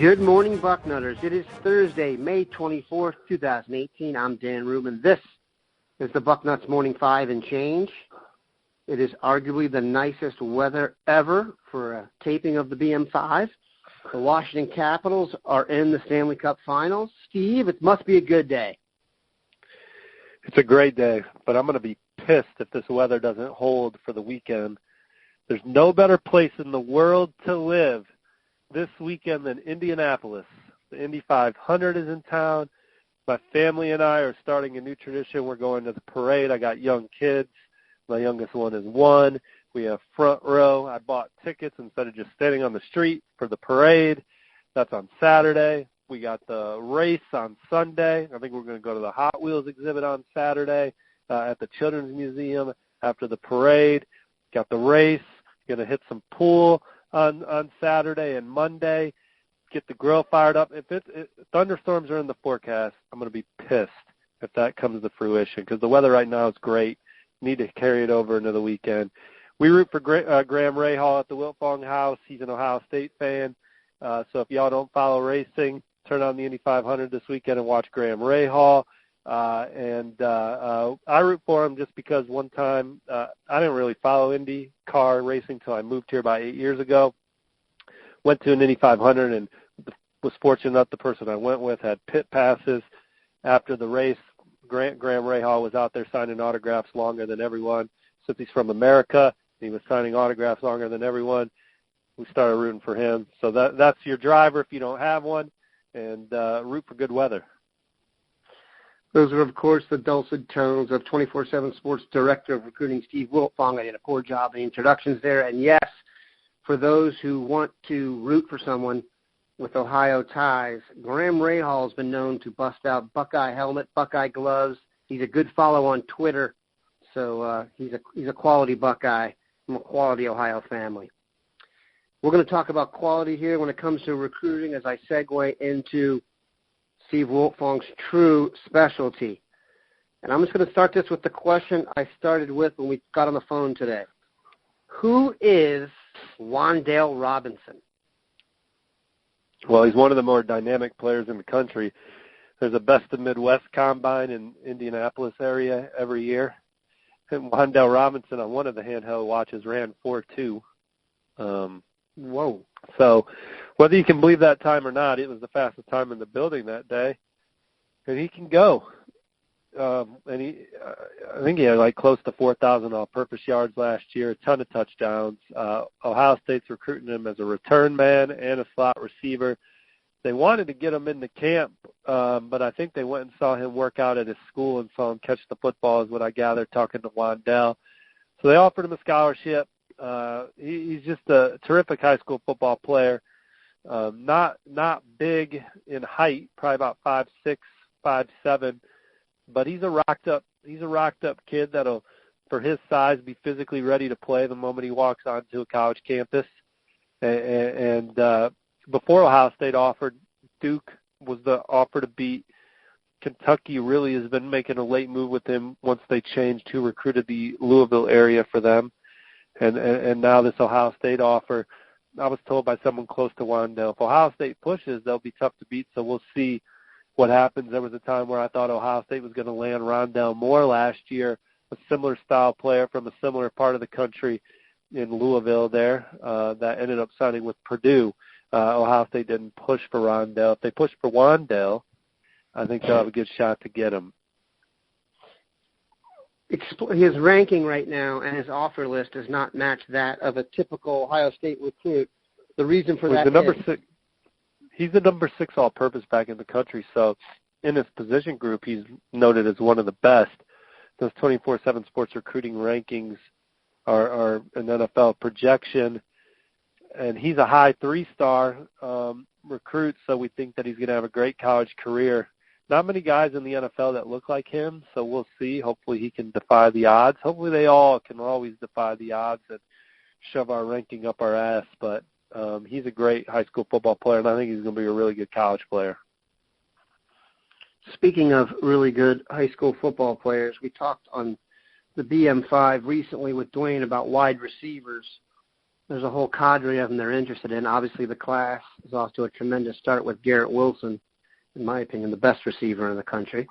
Good morning, Bucknutters. It is Thursday, May 24th, 2018. I'm Dan Rubin. This is the Bucknuts Morning 5 and change. It is arguably the nicest weather ever for a taping of the BM5. The Washington Capitals are in the Stanley Cup Finals. Steve, it must be a good day. It's a great day, but I'm going to be pissed if this weather doesn't hold for the weekend. There's no better place in the world to live this weekend than Indianapolis. The Indy 500 is in town. My family and I are starting a new tradition. We're going to the parade. I got young kids. My youngest one is 1. We have front row. I bought tickets instead of just standing on the street for the parade. That's on Saturday. We got the race on Sunday. I think we're going to go to the Hot Wheels exhibit on Saturday at the Children's Museum after the parade. Got the race. Going to hit some pool on Saturday and Monday. Get the grill fired up. If thunderstorms are in the forecast, I'm going to be pissed if that comes to fruition because the weather right now is great. Need to carry it over into the weekend. We root for Graham Rahal at the Wiltfong house. He's an Ohio State fan. So if y'all don't follow racing, turn on the Indy 500 this weekend and watch Graham Rahal. I root for him just because one time I didn't really follow Indy car racing until I moved here about 8 years ago. Went to an Indy 500 and was fortunate enough the person I went with had pit passes. After the race, Graham Rahal was out there signing autographs longer than everyone. Since he's from America, he was signing autographs longer than everyone. We started rooting for him. So that's your driver if you don't have one, and root for good weather. Those are, of course, the dulcet tones of 24/7 Sports Director of Recruiting, Steve Wiltfong. I did a poor job in the introductions there. And, yes, for those who want to root for someone with Ohio ties, Graham Rahal has been known to bust out Buckeye helmet, Buckeye gloves. He's a good follow on Twitter. So he's a quality Buckeye from a quality Ohio family. We're going to talk about quality here when it comes to recruiting as I segue into Steve Wiltfong's true specialty. And I'm just going to start this with the question I started with when we got on the phone today. Who is Wandale Robinson? Well, he's one of the more dynamic players in the country. There's a Best of Midwest combine in Indianapolis area every year. And Wandale Robinson on one of the handheld watches ran 4.2. Whoa. So whether you can believe that time or not, it was the fastest time in the building that day. And he can go. I think he had like close to 4,000 all-purpose yards last year, a ton of touchdowns. Ohio State's recruiting him as a return man and a slot receiver. They wanted to get him into camp, but I think they went and saw him work out at his school and saw him catch the football is what I gathered talking to Wandale. So they offered him a scholarship. He's just a terrific high school football player. Not big in height, probably about 5'6", 5'7", but he's a rocked up kid that'll, for his size, be physically ready to play the moment he walks onto a college campus. And before Ohio State offered, Duke was the offer to beat. Kentucky really has been making a late move with him once they changed who recruited the Louisville area for them. And now this Ohio State offer, I was told by someone close to Wandale, if Ohio State pushes, they'll be tough to beat, so we'll see what happens. There was a time where I thought Ohio State was going to land Rondell Moore last year, a similar style player from a similar part of the country in Louisville there that ended up signing with Purdue. Ohio State didn't push for Rondell. If they push for Wandale, I think they'll have a good shot to get him. His ranking right now and his offer list does not match that of a typical Ohio State recruit. The reason for that is he's the number 6 all-purpose back in the country, so in his position group, he's noted as one of the best. Those 24/7 Sports recruiting rankings are an NFL projection, and he's a high 3-star recruit, so we think that he's going to have a great college career. Not many guys in the NFL that look like him, so we'll see. Hopefully he can defy the odds. Hopefully they all can always defy the odds and shove our ranking up our ass, but he's a great high school football player, and I think he's going to be a really good college player. Speaking of really good high school football players, we talked on the BM5 recently with Dwayne about wide receivers. there's a whole cadre of them they're interested in. Obviously, the class is off to a tremendous start with Garrett Wilson, in my opinion, the best receiver in the country.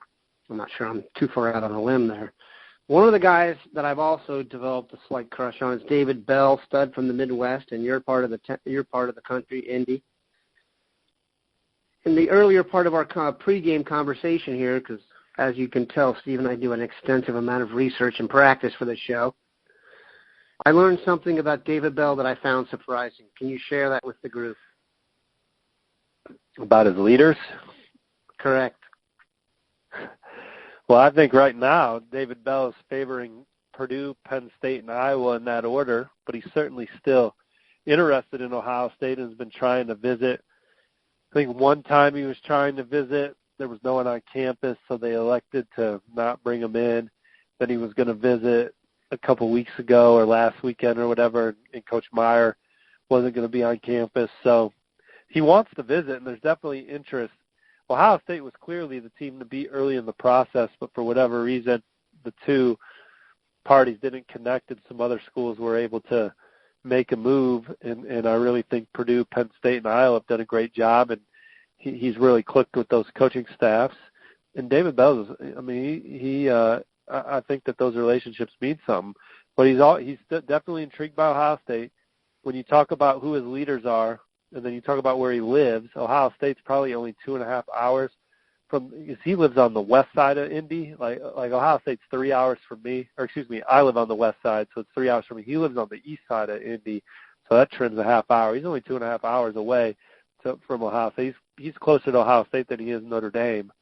I'm not sure I'm too far out on a limb there. One of the guys that I've also developed a slight crush on is David Bell, stud from the Midwest, and your part of the country, Indy. In the earlier part of our pregame conversation here, because as you can tell, Steve and I do an extensive amount of research and practice for the show, I learned something about David Bell that I found surprising. Can you share that with the group? About his leaders? Correct. Well, I think right now David Bell is favoring Purdue, Penn State, and Iowa in that order, but he's certainly still interested in Ohio State and has been trying to visit. I think one time he was trying to visit, there was no one on campus, so they elected to not bring him in. Then he was going to visit a couple weeks ago or last weekend or whatever, and Coach Meyer wasn't going to be on campus. So he wants to visit, and there's definitely interest. Ohio State was clearly the team to beat early in the process, but for whatever reason, the two parties didn't connect, and some other schools were able to make a move. And I really think Purdue, Penn State, and Iowa have done a great job, and he's really clicked with those coaching staffs. And David Bell is, I mean, I think that those relationships mean something. But he's definitely intrigued by Ohio State. When you talk about who his leaders are, and then you talk about where he lives, Ohio State's probably only 2.5 hours from, because he lives on the west side of Indy. Like Ohio State's 3 hours from me, or excuse me, I live on the west side, so it's 3 hours from me. He lives on the east side of Indy, so that trims a half hour. He's only 2.5 hours away from Ohio State. He's closer to Ohio State than he is Notre Dame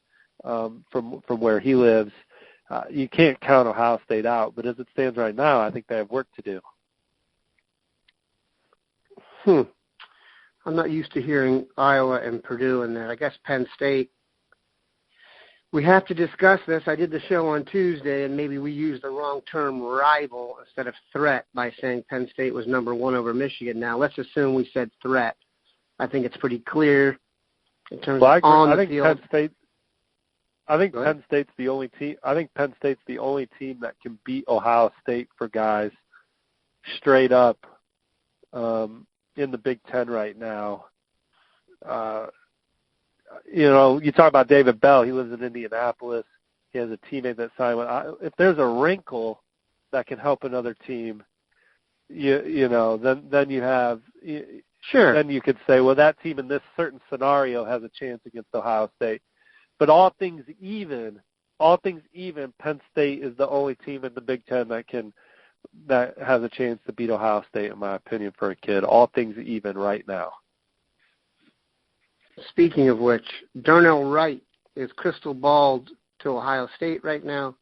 from where he lives. You can't count Ohio State out, but as it stands right now, I think they have work to do. I'm not used to hearing Iowa and Purdue in there. I guess Penn State. We have to discuss this. I did the show on Tuesday, and maybe we used the wrong term, rival, instead of threat, by saying Penn State was number one over Michigan. Now, let's assume we said threat. I think it's pretty clear in terms of on the field. I think Penn State's the only team. I think Penn State's the only team that can beat Ohio State for guys straight up in the Big Ten right now. You talk about David Bell. He lives in Indianapolis. He has a teammate that signed with. If there's a wrinkle that can help another team, then you have. Sure. Then you could say, well, that team in this certain scenario has a chance against Ohio State. But all things even, Penn State is the only team in the Big Ten that has a chance to beat Ohio State, in my opinion, for a kid. All things even right now. Speaking of which, Darnell Wright is crystal balled to Ohio State right now.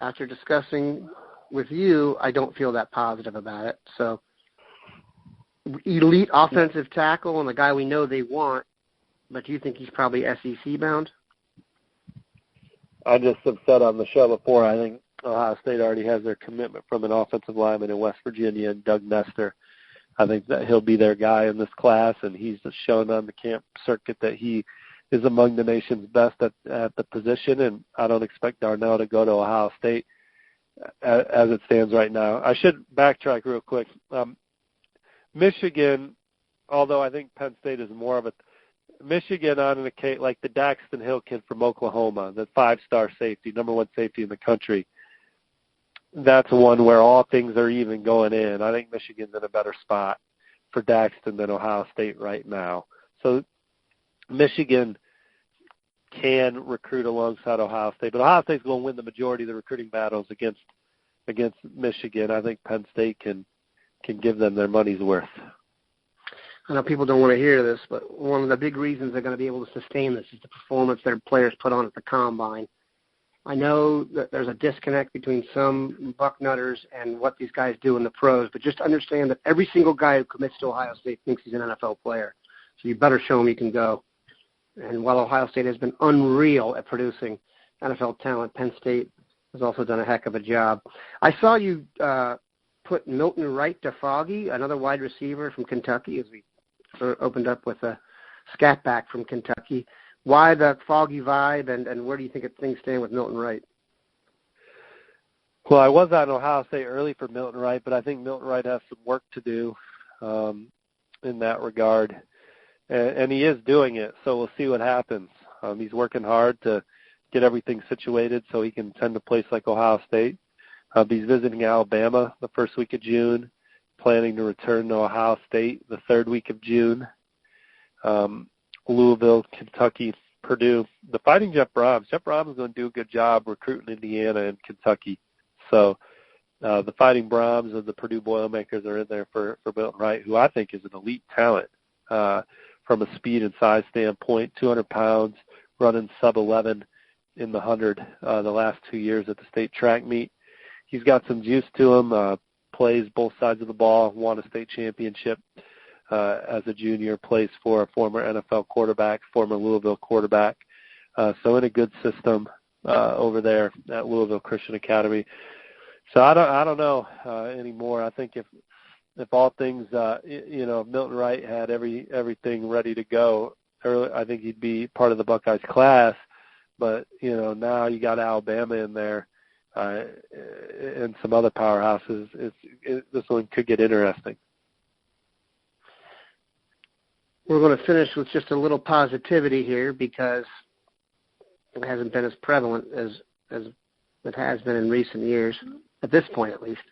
After discussing with you, I don't feel that positive about it. So, elite offensive tackle and the guy we know they want, but do you think he's probably SEC bound? I just have said on the show before, I think Ohio State already has their commitment from an offensive lineman in West Virginia and Doug Nestor. I think that he'll be their guy in this class, and he's just shown on the camp circuit that he is among the nation's best at the position, and I don't expect Darnell to go to Ohio State as it stands right now. I should backtrack real quick. Michigan, although I think Penn State is more of a Michigan on an occasion, like the Daxton Hill kid from Oklahoma, the 5-star safety, number one safety in the country. That's one where all things are even going in. I think Michigan's in a better spot for Daxton than Ohio State right now. So Michigan can recruit alongside Ohio State, but Ohio State's going to win the majority of the recruiting battles against Michigan. I think Penn State can give them their money's worth. I know people don't want to hear this, but one of the big reasons they're going to be able to sustain this is the performance their players put on at the Combine. I know that there's a disconnect between some Bucknutters and what these guys do in the pros, but just understand that every single guy who commits to Ohio State thinks he's an NFL player. So you better show them you can go. And while Ohio State has been unreal at producing NFL talent, Penn State has also done a heck of a job. I saw you put Milton Wright to Foggy, another wide receiver from Kentucky, as we opened up with a scat back from Kentucky. Why the Foggy vibe, and where do you think things stand with Milton Wright? Well, I was on Ohio State early for Milton Wright, but I think Milton Wright has some work to do in that regard, and he is doing it, so we'll see what happens. He's working hard to get everything situated so he can attend a place like Ohio State. He's visiting Alabama the first week of June, planning to return to Ohio State the third week of June. Louisville, Kentucky, Purdue. The Fighting Jeff Brahms. Jeff Brahms is going to do a good job recruiting Indiana and Kentucky. So the Fighting Brahms of the Purdue Boilermakers are in there for Milton Wright, who I think is an elite talent from a speed and size standpoint. 200 pounds, running sub-11 in the 100 the last 2 years at the state track meet. He's got some juice to him, plays both sides of the ball, won a state championship as a junior, plays for a former NFL quarterback, former Louisville quarterback. So in a good system over there at Louisville Christian Academy. So I don't know anymore. I think if all things, Milton Wright had everything ready to go early, I think he'd be part of the Buckeyes class. But now you got Alabama in there and some other powerhouses. This one could get interesting. We're going to finish with just a little positivity here because it hasn't been as prevalent as it has been in recent years, at this point at least.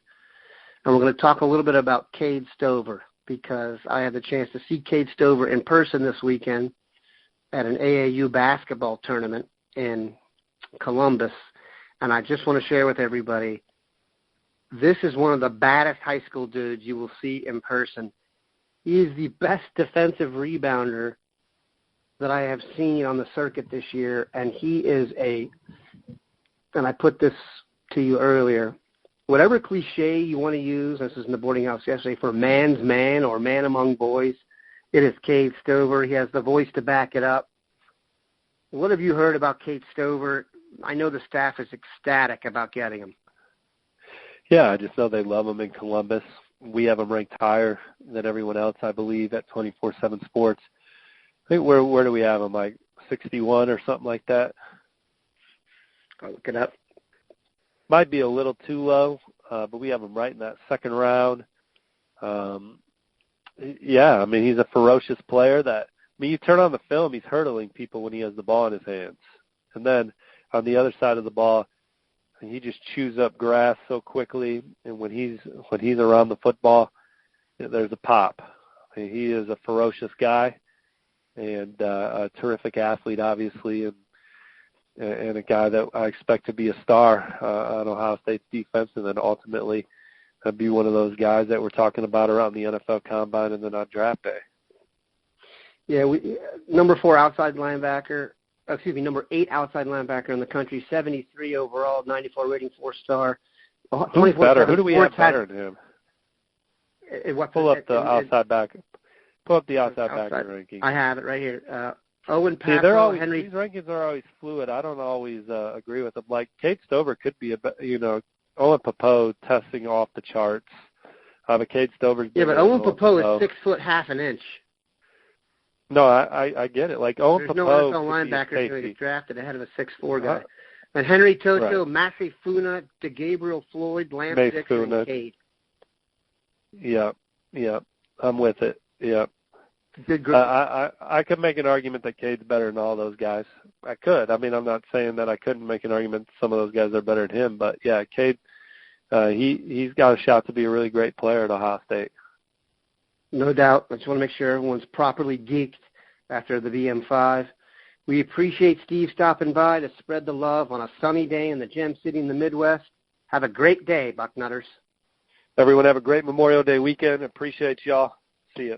And we're going to talk a little bit about Cade Stover because I had the chance to see Cade Stover in person this weekend at an AAU basketball tournament in Columbus. And I just want to share with everybody, this is one of the baddest high school dudes you will see in person. He is the best defensive rebounder that I have seen on the circuit this year, and he is and I put this to you earlier, whatever cliche you want to use, this is in the boarding house yesterday, for man's man or man among boys, it is Cade Stover. He has the voice to back it up. What have you heard about Cade Stover? I know the staff is ecstatic about getting him. Yeah, I just know they love him in Columbus. We have him ranked higher than everyone else, I believe, at 24/7 Sports. I think where do we have him, like 61 or something like that? I'll look it up. Might be a little too low, but we have him right in that second round. Yeah, I mean, he's a ferocious player you turn on the film, he's hurdling people when he has the ball in his hands. And then on the other side of the ball, he just chews up grass so quickly, and when he's around the football, there's a pop. I mean, he is a ferocious guy and a terrific athlete, obviously, and a guy that I expect to be a star on Ohio State's defense, and then ultimately be one of those guys that we're talking about around the NFL Combine and then on draft day. Yeah, number 8 outside linebacker in the country, 73 overall, 94 rating, 4-star. Who's better? Who do we have better than him? Pull up the outside backer ranking. I have it right here. Owen Papo, Henry. These rankings are always fluid. I don't always agree with them. Like Cade Stover could be Owen Papo testing off the charts. But Cade Stover. Yeah, but Owen Papo is 6 foot half an inch. No, I get it. Like Owen There's Papo. no NFL linebacker going to get drafted ahead of a 6'4" guy. And Henry Toto, right. Massey Funa, DeGabriel Floyd, Lance Dixon, and Cade. Yeah, I'm with it. Yeah. Good group. I could make an argument that Cade's better than all those guys. I could. I mean, I'm not saying that I couldn't make an argument that some of those guys are better than him, but yeah, Cade, he's got a shot to be a really great player at Ohio State. No doubt. I just want to make sure everyone's properly geeked after the VM5. We appreciate Steve stopping by to spread the love on a sunny day in the Gem City in the Midwest. Have a great day, Bucknutters. Everyone have a great Memorial Day weekend. Appreciate y'all. See you.